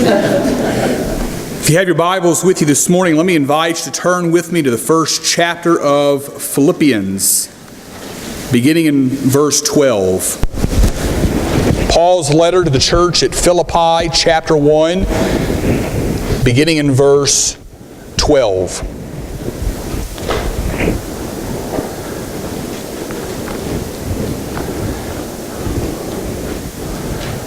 If you have your Bibles with you this morning, let me invite you to turn with me to the first chapter of Philippians, beginning in verse 12. Paul's letter to the church at Philippi, chapter 1, beginning in verse 12.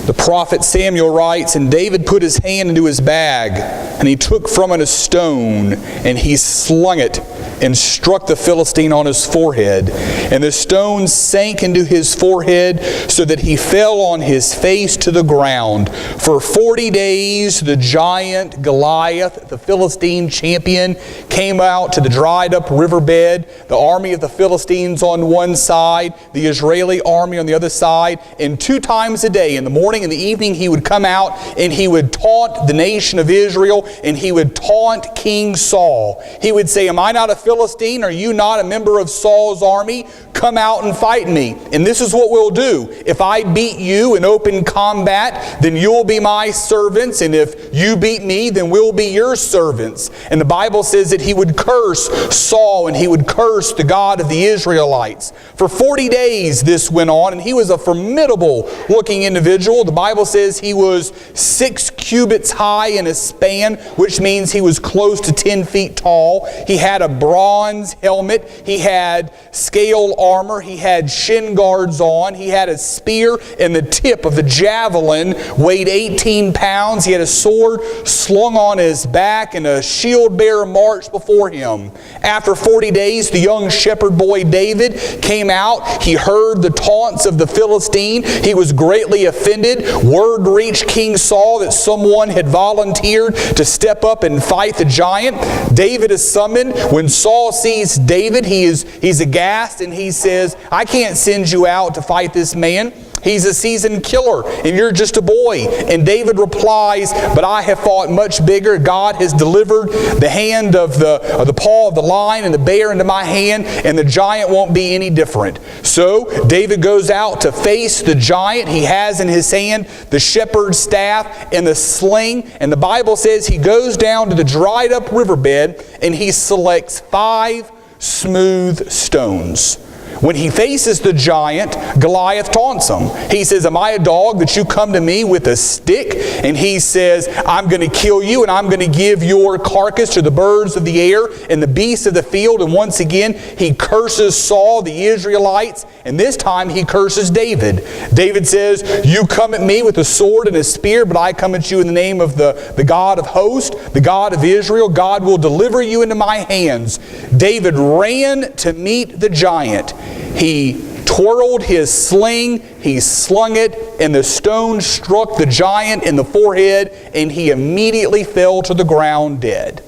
The prophet Samuel writes, "And David put his hand into his bag, and he took from it a stone, and he slung it, and struck the Philistine on his forehead. And the stone sank into his forehead, so that he fell on his face to the ground. For 40 days the giant Goliath, the Philistine champion, came out to the dried up riverbed, the army of the Philistines on one side, the Israeli army on the other side, and 2 times a day, in the morning and the evening, he would come out and he would taunt the nation of Israel, and he would taunt King Saul. He would say, 'Am I not a Philistine? Are you not a member of Saul's army? Come out and fight me. And this is what we'll do. If I beat you in open combat, then you'll be my servants. And if you beat me, then we'll be your servants.' And the Bible says that he would curse Saul and he would curse the God of the Israelites. For 40 days this went on, and he was a formidable looking individual. The Bible says he was 6 cubits high in his span, which means he was close to 10 feet tall. He had a bronze helmet. He had scale armor. He had shin guards on. He had a spear, and the tip of the javelin weighed 18 pounds. He had a sword slung on his back, and a shield bearer marched before him. After 40 days, the young shepherd boy David came out. He heard the taunts of the Philistine. He was greatly offended. Word reached King Saul that someone had volunteered to step up and fight the giant. David is summoned. When Saul sees David, he's aghast, and he says, "I can't send you out to fight this man. He's a seasoned killer, and you're just a boy." And David replies, "But I have fought much bigger. God has delivered the hand of the paw of the lion and the bear into my hand, and the giant won't be any different." So David goes out to face the giant. He has in his hand the shepherd's staff and the sling. And the Bible says he goes down to the dried up riverbed, and he selects 5 smooth stones. When he faces the giant, Goliath taunts him. He says, "Am I a dog that you come to me with a stick?" And he says, "I'm going to kill you, and I'm going to give your carcass to the birds of the air and the beasts of the field." And once again, he curses Saul, the Israelites, and this time he curses David. David says, "You come at me with a sword and a spear, but I come at you in the name of the God of hosts, the God of Israel. God will deliver you into my hands." David ran to meet the giant. He twirled his sling, he slung it, and the stone struck the giant in the forehead, and he immediately fell to the ground dead.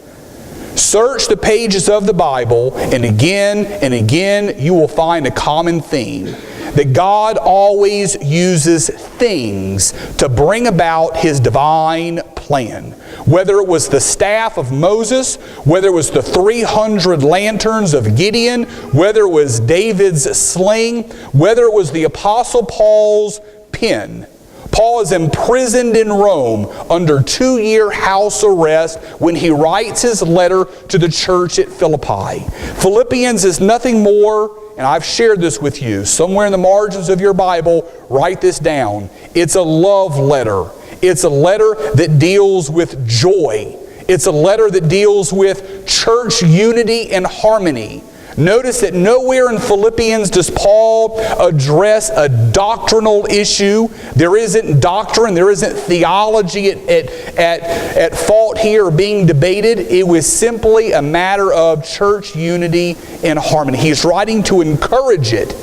Search the pages of the Bible, and again you will find a common theme. That God always uses things to bring about His divine plan. Whether it was the staff of Moses, whether it was the 300 lanterns of Gideon, whether it was David's sling, whether it was the Apostle Paul's pen. Paul is imprisoned in Rome under 2-year house arrest when he writes his letter to the church at Philippi. Philippians is nothing more, and I've shared this with you. Somewhere in the margins of your Bible, write this down. It's a love letter. It's a letter that deals with joy. It's a letter that deals with church unity and harmony. Notice that nowhere in Philippians does Paul address a doctrinal issue. There isn't doctrine, there isn't theology at fault here or being debated. It was simply a matter of church unity and harmony. He's writing to encourage it.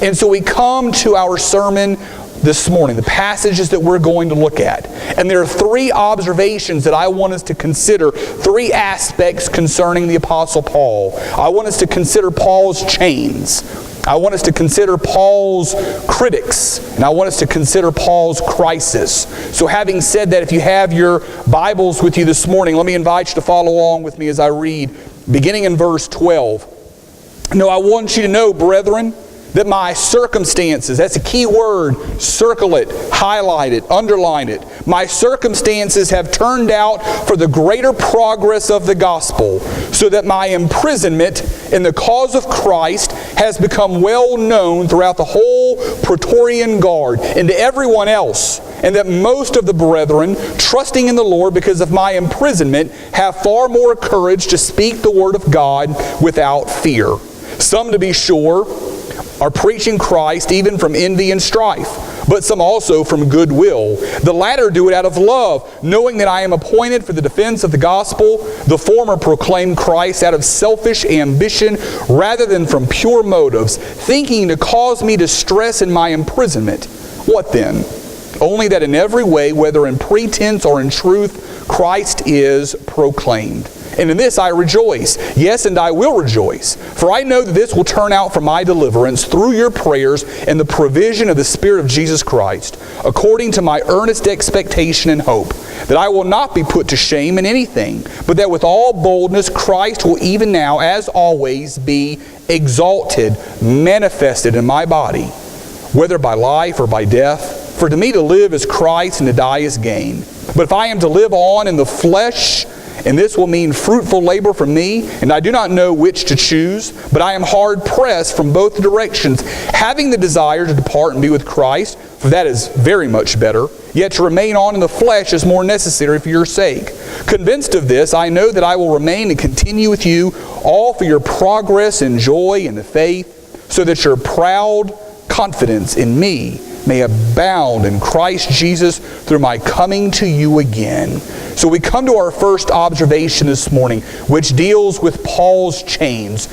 And so we come to our sermon this morning, the passages that we're going to look at. And there are 3 observations that I want us to consider, 3 aspects concerning the Apostle Paul. I want us to consider Paul's chains. I want us to consider Paul's critics, and I want us to consider Paul's crisis. So having said that, if you have your Bibles with you this morning, let me invite you to follow along with me as I read, beginning in verse 12. "No, I want you to know, brethren, that my circumstances, that's a key word, circle it, highlight it, underline it. My circumstances have turned out for the greater progress of the gospel, so that my imprisonment in the cause of Christ has become well known throughout the whole Praetorian Guard and to everyone else, and that most of the brethren, trusting in the Lord because of my imprisonment, have far more courage to speak the word of God without fear. Some, to be sure, are preaching Christ even from envy and strife, but some also from goodwill. The latter do it out of love, knowing that I am appointed for the defense of the gospel. The former proclaim Christ out of selfish ambition rather than from pure motives, thinking to cause me distress in my imprisonment. What then? Only that in every way, whether in pretense or in truth, Christ is proclaimed. And in this I rejoice. Yes, and I will rejoice. For I know that this will turn out for my deliverance through your prayers and the provision of the Spirit of Jesus Christ, according to my earnest expectation and hope, that I will not be put to shame in anything, but that with all boldness Christ will even now, as always, be exalted, manifested in my body, whether by life or by death. For to me to live is Christ, and to die is gain. But if I am to live on in the flesh, and this will mean fruitful labor for me, and I do not know which to choose, but I am hard pressed from both directions, having the desire to depart and be with Christ, for that is very much better. Yet to remain on in the flesh is more necessary for your sake. Convinced of this, I know that I will remain and continue with you, all for your progress and joy in the faith, so that your proud confidence in me may abound in Christ Jesus through my coming to you again. So we come to our first observation this morning, which deals with Paul's chains.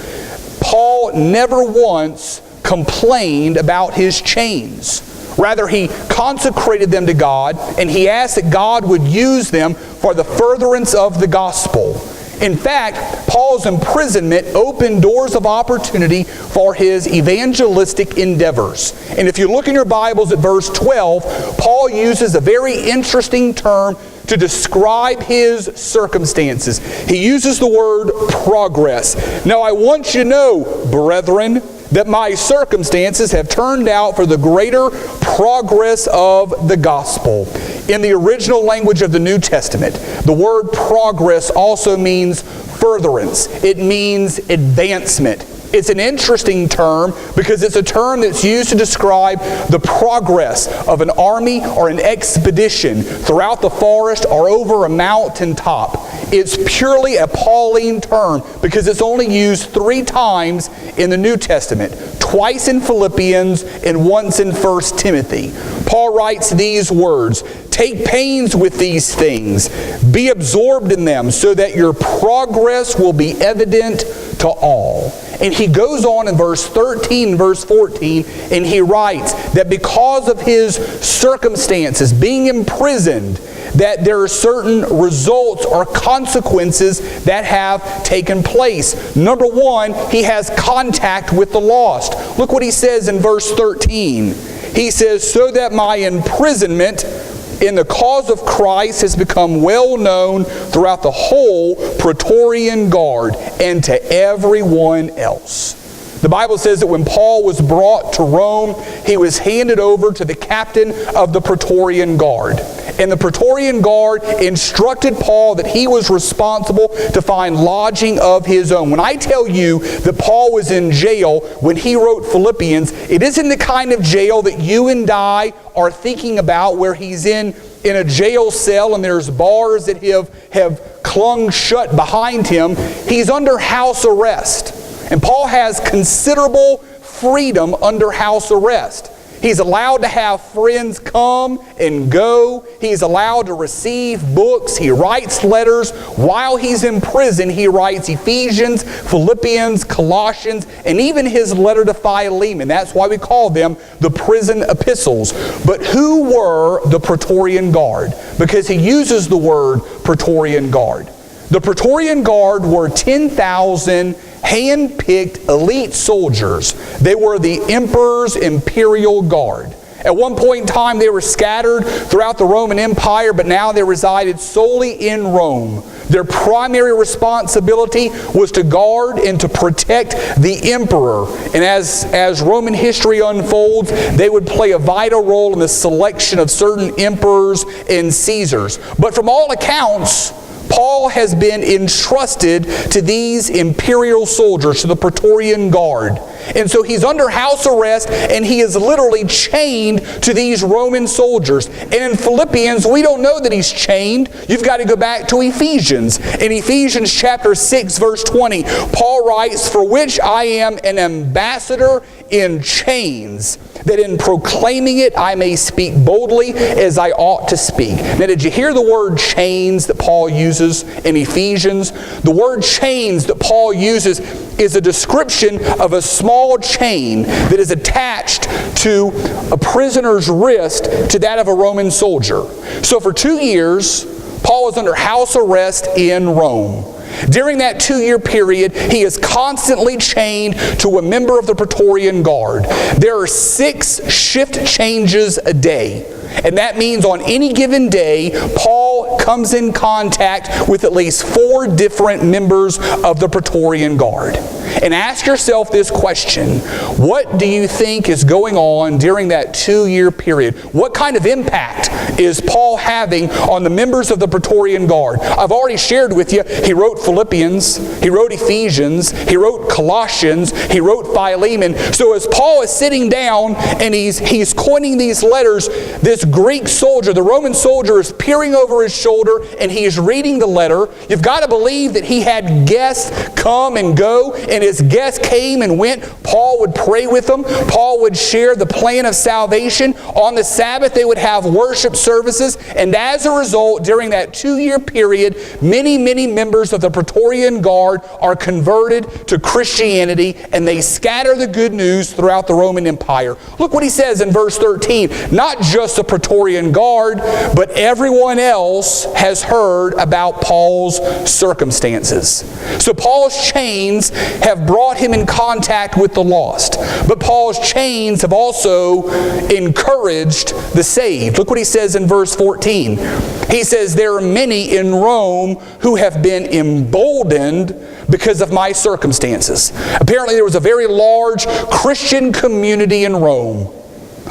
Paul never once complained about his chains. Rather, he consecrated them to God, and he asked that God would use them for the furtherance of the gospel. In fact, Paul's imprisonment opened doors of opportunity for his evangelistic endeavors. And if you look in your Bibles at verse 12, Paul uses a very interesting term to describe his circumstances. He uses the word progress. Now I want you to know, brethren, that my circumstances have turned out for the greater progress of the gospel. In the original language of the New Testament, the word progress also means furtherance. It means advancement. It's an interesting term because it's a term that's used to describe the progress of an army or an expedition throughout the forest or over a mountain top. It's purely a Pauline term because it's only used 3 times in the New Testament, twice in Philippians and once in 1 Timothy. Paul writes these words, "Take pains with these things, be absorbed in them, so that your progress will be evident to all." And he goes on in verse 13 and verse 14, and he writes that because of his circumstances, being imprisoned, that there are certain results or consequences that have taken place. Number one, he has contact with the lost. Look what he says in verse 13. He says, "So that my imprisonment in the cause of Christ has become well known throughout the whole Praetorian Guard and to everyone else." The Bible says that when Paul was brought to Rome, he was handed over to the captain of the Praetorian Guard. And the Praetorian Guard instructed Paul that he was responsible to find lodging of his own. When I tell you that Paul was in jail when he wrote Philippians, it isn't the kind of jail that you and I are thinking about where he's in a jail cell and there's bars that have clung shut behind him. He's under house arrest. And Paul has considerable freedom under house arrest. He's allowed to have friends come and go. He's allowed to receive books. He writes letters. While he's in prison, he writes Ephesians, Philippians, Colossians, and even his letter to Philemon. That's why we call them the prison epistles. But who were the Praetorian Guard? Because he uses the word Praetorian Guard. The Praetorian Guard were 10,000 hand-picked elite soldiers. They were the emperor's imperial guard. At one point in time, they were scattered throughout the Roman Empire, but now they resided solely in Rome. Their primary responsibility was to guard and to protect the emperor. And as Roman history unfolds, they would play a vital role in the selection of certain emperors and Caesars. But from all accounts, Paul has been entrusted to these imperial soldiers, to the Praetorian Guard. And so he's under house arrest, and he is literally chained to these Roman soldiers. And in Philippians, we don't know that he's chained. You've got to go back to Ephesians. In Ephesians chapter 6, verse 20, Paul writes, "For which I am an ambassador in chains, that in proclaiming it I may speak boldly as I ought to speak." Now, did you hear the word chains that Paul uses in Ephesians? The word chains that Paul uses is a description of a small chain that is attached to a prisoner's wrist to that of a Roman soldier. So for 2 years, Paul is under house arrest in Rome. During that 2-year period, he is constantly chained to a member of the Praetorian Guard. There are 6 shift changes a day. And that means on any given day, Paul comes in contact with at least 4 different members of the Praetorian Guard. And ask yourself this question: what do you think is going on during that 2-year period? What kind of impact is Paul having on the members of the Praetorian Guard? I've already shared with you, he wrote Philippians, he wrote Ephesians, he wrote Colossians, he wrote Philemon. So as Paul is sitting down and he's coining these letters, this Greek soldier, the Roman soldier, is peering over his shoulder and he is reading the letter. You've got to believe that he had guests come and go, and as guests came and went, Paul would pray with them. Paul would share the plan of salvation. On the Sabbath, they would have worship services, and as a result, during that 2-year period, many, many members of the Praetorian Guard are converted to Christianity, and they scatter the good news throughout the Roman Empire. Look what he says in verse 13. Not just the Praetorian Guard, but everyone else has heard about Paul's circumstances. So Paul's chains have brought him in contact with the lost. But Paul's chains have also encouraged the saved. Look what he says in verse 14. He says, "There are many in Rome who have been emboldened because of my circumstances." Apparently there was a very large Christian community in Rome.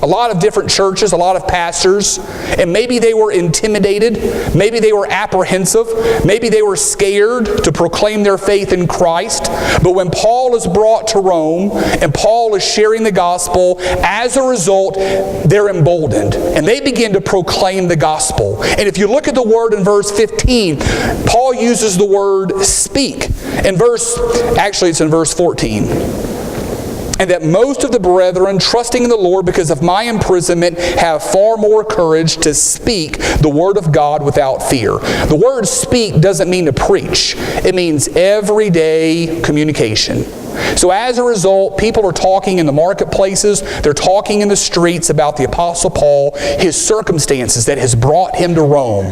A lot of different churches, a lot of pastors, and maybe they were intimidated, maybe they were apprehensive, maybe they were scared to proclaim their faith in Christ. But when Paul is brought to Rome and Paul is sharing the gospel, as a result, they're emboldened and they begin to proclaim the gospel. And if you look at the word in verse 15, Paul uses the word speak. It's in verse 14. "And that most of the brethren, trusting in the Lord because of my imprisonment, have far more courage to speak the word of God without fear." The word speak doesn't mean to preach. It means everyday communication. So as a result, people are talking in the marketplaces, they're talking in the streets about the Apostle Paul, his circumstances that has brought him to Rome.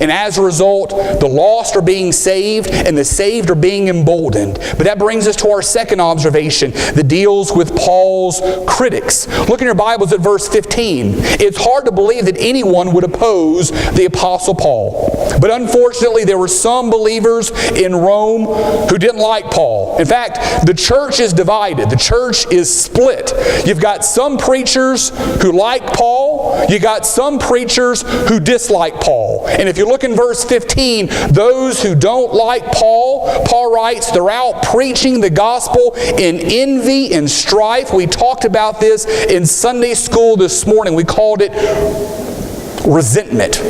And as a result, the lost are being saved and the saved are being emboldened. But that brings us to our second observation that deals with Paul's critics. Look in your Bibles at verse 15. It's hard to believe that anyone would oppose the Apostle Paul. But unfortunately, there were some believers in Rome who didn't like Paul. In fact, the church is divided. The church is split. You've got some preachers who like Paul. You've got some preachers who dislike Paul. And if you look in verse 15, those who don't like Paul writes, they're out preaching the gospel in envy and strife. We talked about this in Sunday school this morning. We called it resentment.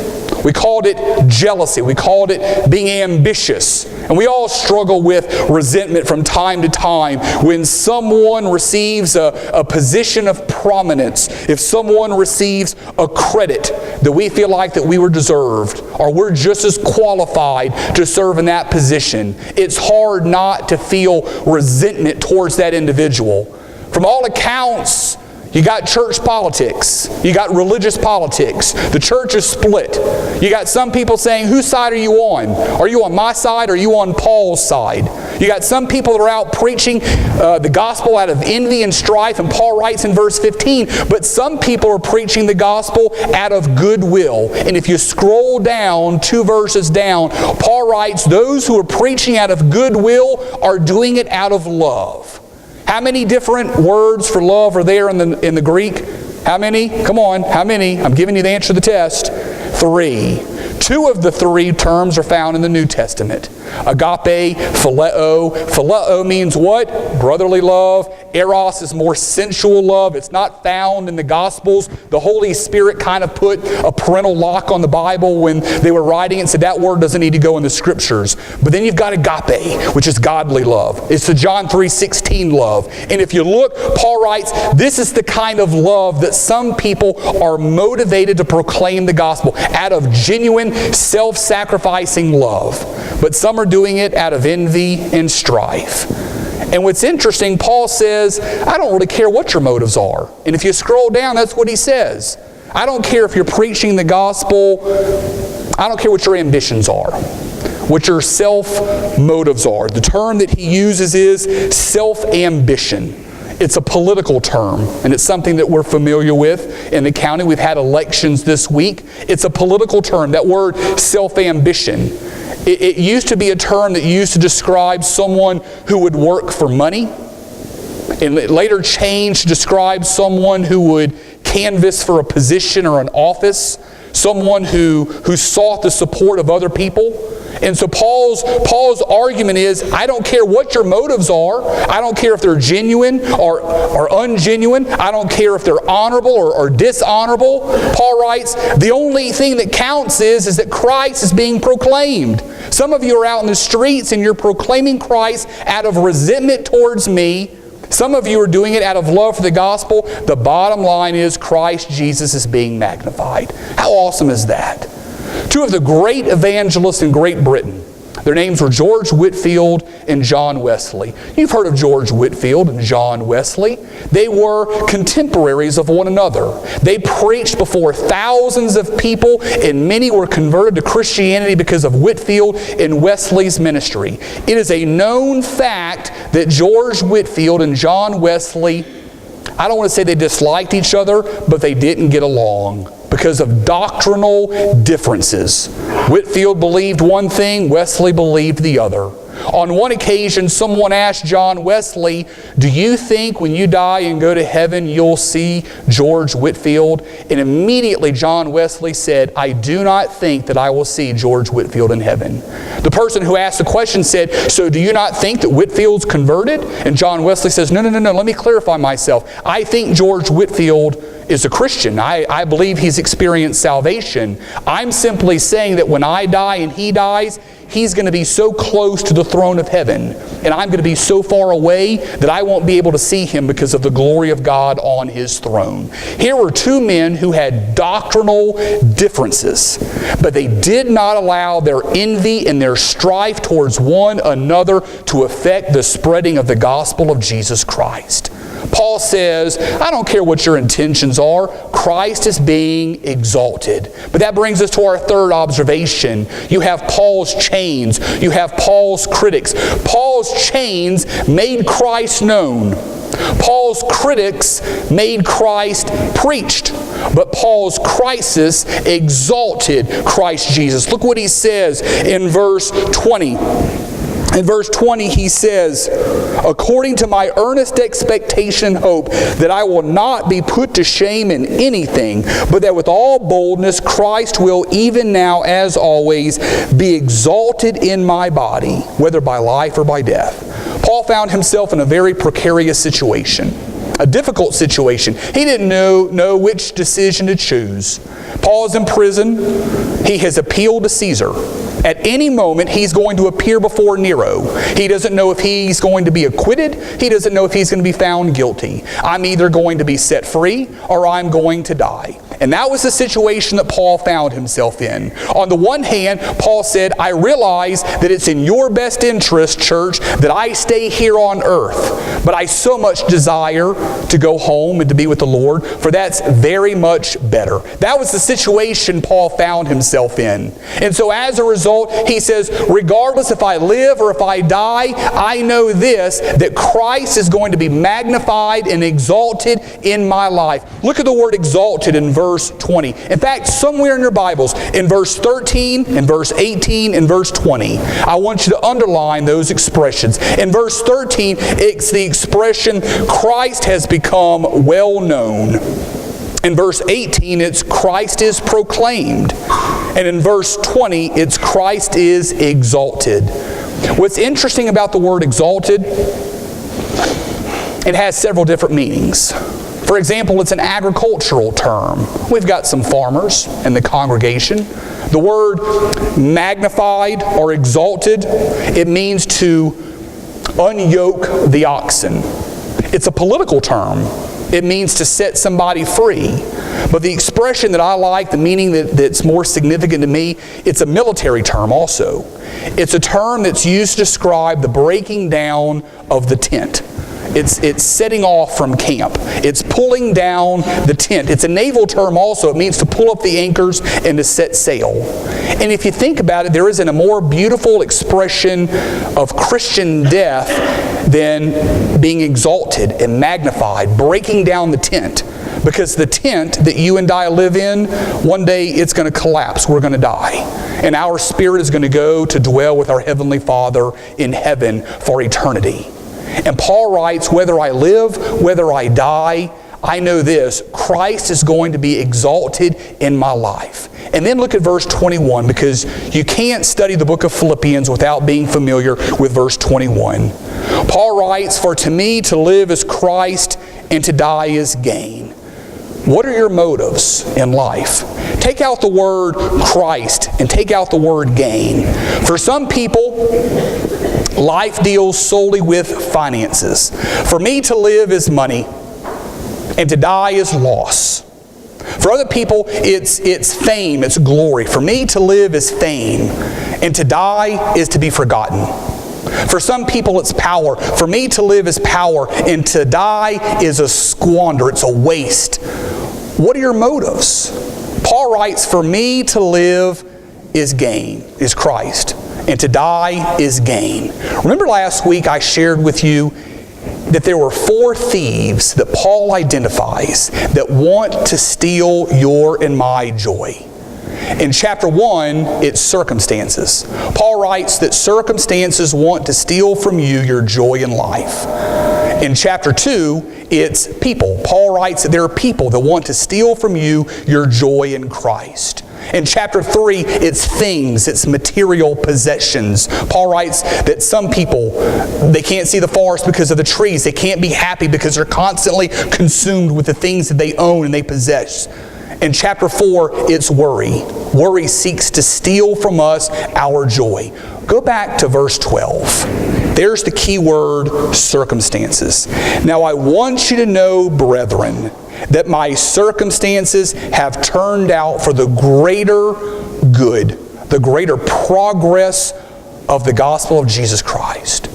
We called it jealousy. We called it being ambitious. And we all struggle with resentment from time to time when someone receives a position of prominence, if someone receives a credit that we feel like that we were deserved, or we're just as qualified to serve in that position. It's hard not to feel resentment towards that individual. From all accounts, You got church politics. You got religious politics. The church is split. You got some people saying, whose side are you on? Are you on my side or are you on Paul's side? You got some people that are out preaching the gospel out of envy and strife, and Paul writes in verse 15, but some people are preaching the gospel out of goodwill. And if you scroll down, 2 verses down, Paul writes, those who are preaching out of goodwill are doing it out of love. How many different words for love are there in the Greek? How many? Come on, how many? I'm giving you the answer to the test. 3. 2 of the 3 terms are found in the New Testament. Agape, phileo. Phileo means what? Brotherly love. Eros is more sensual love. It's not found in the Gospels. The Holy Spirit kind of put a parental lock on the Bible when they were writing it and said that word doesn't need to go in the Scriptures. But then you've got agape, which is godly love. It's the John 3:16 love. And if you look, Paul writes, this is the kind of love that some people are motivated to proclaim the gospel out of genuine, self-sacrificing love. But some are doing it out of envy and strife. And what's interesting, Paul says, I don't really care what your motives are. And if you scroll down, that's what he says. I don't care if you're preaching the gospel. I don't care what your ambitions are, what your self-motives are. The term that he uses is self-ambition. It's a political term, and it's something that we're familiar with in the county. We've had elections this week. It's a political term, that word self-ambition. It used to be a term that used to describe someone who would work for money, and it later changed to describe someone who would canvass for a position or an office, someone who sought the support of other people. And so Paul's argument is, I don't care what your motives are. I don't care if they're genuine or ungenuine. I don't care if they're honorable or dishonorable. Paul writes, the only thing that counts is that Christ is being proclaimed. Some of you are out in the streets and you're proclaiming Christ out of resentment towards me. Some of you are doing it out of love for the gospel. The bottom line is Christ Jesus is being magnified. How awesome is that? 2 of the great evangelists in Great Britain, their names were George Whitefield and John Wesley. You've heard of George Whitefield and John Wesley. They were contemporaries of one another. They preached before thousands of people, and many were converted to Christianity because of Whitefield and Wesley's ministry. It is a known fact that George Whitefield and John Wesley, I don't want to say they disliked each other, but they didn't get along because of doctrinal differences. Whitefield believed one thing, Wesley believed the other. On one occasion, someone asked John Wesley, do you think when you die and go to heaven you'll see George Whitefield? And immediately John Wesley said, I do not think that I will see George Whitefield in heaven. The person who asked the question said, so do you not think that Whitefield's converted? And John Wesley says, no, let me clarify myself. I think George Whitefield is a Christian. I believe he's experienced salvation. I'm simply saying that when I die and he dies, he's going to be so close to the throne of heaven, and I'm going to be so far away that I won't be able to see him because of the glory of God on his throne. Here were 2 men who had doctrinal differences, but they did not allow their envy and their strife towards one another to affect the spreading of the gospel of Jesus Christ. Paul says, I don't care what your intentions are, Christ is being exalted. But that brings us to our third observation. You have Paul's chains. You have Paul's critics. Paul's chains made Christ known. Paul's critics made Christ preached. But Paul's crisis exalted Christ Jesus. Look what he says in verse 20. In verse 20 he says, according to my earnest expectation and hope that I will not be put to shame in anything, but that with all boldness Christ will even now as always be exalted in my body, whether by life or by death. Paul found himself in a very precarious situation. A difficult situation. He didn't know which decision to choose. Paul is in prison. He has appealed to Caesar. At any moment, he's going to appear before Nero. He doesn't know if he's going to be acquitted. He doesn't know if he's going to be found guilty. I'm either going to be set free or I'm going to die. And that was the situation that Paul found himself in. On the one hand, Paul said, I realize that it's in your best interest, church, that I stay here on earth. But I so much desire to go home and to be with the Lord, for that's very much better. That was the situation Paul found himself in. And so as a result, he says, regardless if I live or if I die, I know this, that Christ is going to be magnified and exalted in my life. Look at the word exalted in verse 20. In fact, somewhere in your Bibles, in verse 13, in verse 18, in verse 20, I want you to underline those expressions. In verse 13, it's the expression, Christ has become well known. In verse 18, it's Christ is proclaimed. And in verse 20, it's Christ is exalted. What's interesting about the word exalted, it has several different meanings. For example, it's an agricultural term. We've got some farmers in the congregation. The word magnified or exalted, it means to unyoke the oxen. It's a political term. It means to set somebody free. But the expression that I like, the meaning that's more significant to me, it's a military term also. It's a term that's used to describe the breaking down of the tent. It's setting off from camp. It's pulling down the tent. It's a naval term also. It means to pull up the anchors and to set sail. And if you think about it, there isn't a more beautiful expression of Christian death than being exalted and magnified, breaking down the tent. Because the tent that you and I live in, one day it's going to collapse. We're going to die. And our spirit is going to go to dwell with our Heavenly Father in heaven for eternity. And Paul writes, whether I live, whether I die, I know this, Christ is going to be exalted in my life. And then look at verse 21, because you can't study the book of Philippians without being familiar with verse 21. Paul writes, for to me to live is Christ and to die is gain. What are your motives in life? Take out the word Christ and take out the word gain. For some people, life deals solely with finances. For me, to live is money, and to die is loss. For other people, it's fame, it's glory. For me, to live is fame, and to die is to be forgotten. For some people, it's power. For me, to live is power, and to die is a squander, it's a waste. What are your motives? Paul writes, for me to live is gain, is Christ, and to die is gain. Remember last week I shared with you that there were 4 thieves that Paul identifies that want to steal your and my joy. In chapter 1, it's circumstances. Paul writes that circumstances want to steal from you your joy in life. In chapter 2, it's people. Paul writes that there are people that want to steal from you your joy in Christ. In chapter 3, it's things, it's material possessions. Paul writes that some people, they can't see the forest because of the trees. They can't be happy because they're constantly consumed with the things that they own and they possess. In chapter 4, it's worry. Worry seeks to steal from us our joy. Go back to verse 12. There's the key word, circumstances. Now I want you to know, brethren, that my circumstances have turned out for the greater good, the greater progress of the gospel of Jesus Christ.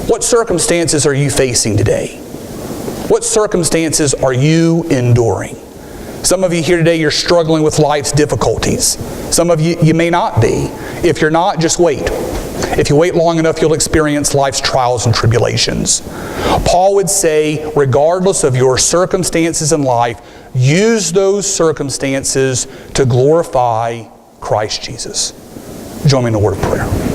What circumstances are you facing today? What circumstances are you enduring? Some of you here today, you're struggling with life's difficulties. Some of you may not be. If you're not, just wait. If you wait long enough, you'll experience life's trials and tribulations. Paul would say, regardless of your circumstances in life, use those circumstances to glorify Christ Jesus. Join me in a word of prayer.